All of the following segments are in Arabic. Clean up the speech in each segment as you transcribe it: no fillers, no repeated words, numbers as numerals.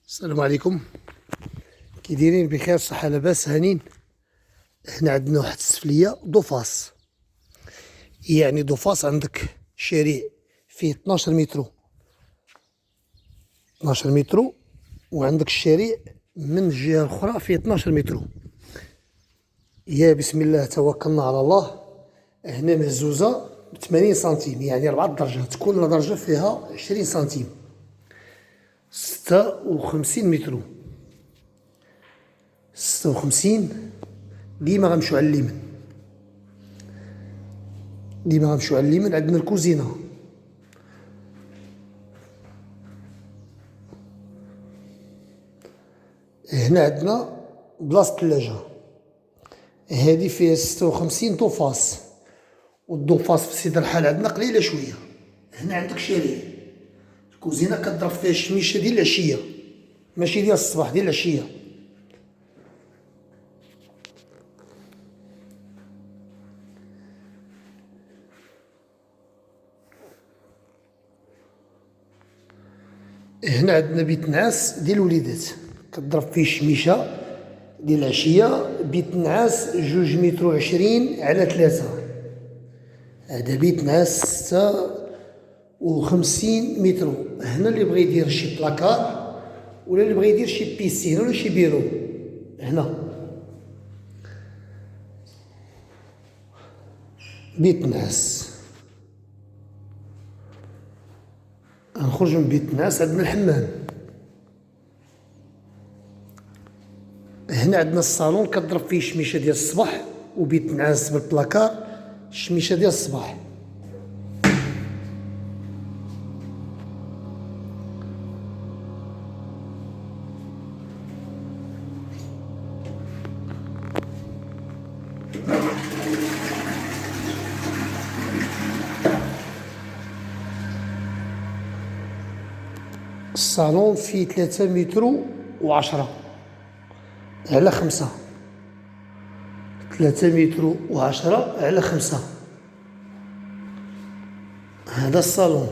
السلام عليكم. كي دايرين؟ بخير، صحة لاباس، هانين. هنا عندنا واحد السفلية دوفاس، يعني دوفاس عندك شارع فيه 12 مترو 12 مترو، وعندك الشارع من الجهة الأخرى فيه 12 مترو. يا بسم الله توكلنا على الله. هنا مهزوزة ب 80 سنتيم، يعني 4 درجات، كل درجة فيها 20 سنتيم. 56 مترو، 56. ديما غنمشيو على اليمين، عندنا الكوزينة. هنا عندنا بلاصة الثلاجة، هادي فيها 56 دوفاس، والدوفاس في سيد الحال عندنا قليلة شوية. هنا عندك شارع، الكوزينة كضرب فيها الشميشة ديال العشية، ماشي ديال الصباح، ديال العشية. هنا عندنا بيت نعاس ديال الوليدات، كضرب فيه الشميشة ديال العشية. بيت نعاس 2 متر و20 على 3. هذا بيت نعاس 56 مترو. هنا اللي بغى يدير شي بلاكار، ولا اللي بغى يدير شي بيسين ولا شي بيرو، هنا بيت نعاس. غنخرجو من بيت نعاس، عندنا الحمام. هنا عندنا الصالون كضرب فيه الشميشة ديال الصباح، وبيت نعاس بالبلاكار الشميشة ديال الصباح. الصالون فيه 3 متر و10 على 5. 3 متر و10 على 5. هذا الصالون.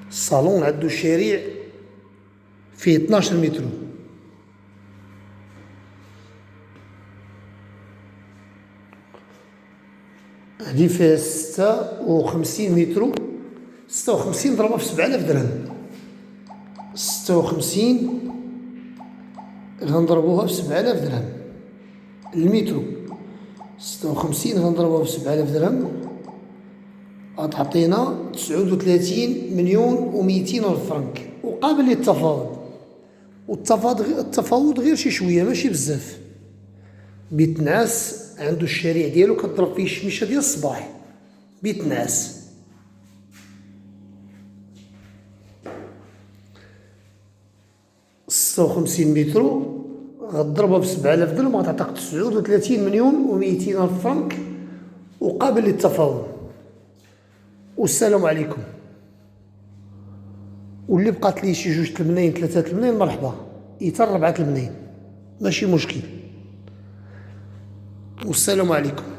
الصالون عندو شارع فيه 12 مترو. هادي فيها 56 مترو. 56 ضربها في 7000 درهم. 56 غنضربوها في 7000 درهم المترو. 56 غنضربوها في 7000 درهم، غتعطينا 39 مليون و200 ألف فرنك، وقابل للتفاوض. التفاوض غير شي شوية، ماشي بزاف. بيت نعاس عندو الشارع ديالو كضرب فيه الشميشة ديال الصباح. بيت نعاس 56 مترو، غضربها ب 7000 درهم، غتعطيك 39 مليون و200 ألف فرنك، وقابل للتفاوض. والسلام عليكم. واللي بقات ليه شي 2 الملايين 3 الملايين مرحبا، يتا 4 الملايين، ماشي مشكل. والسلام عليكم.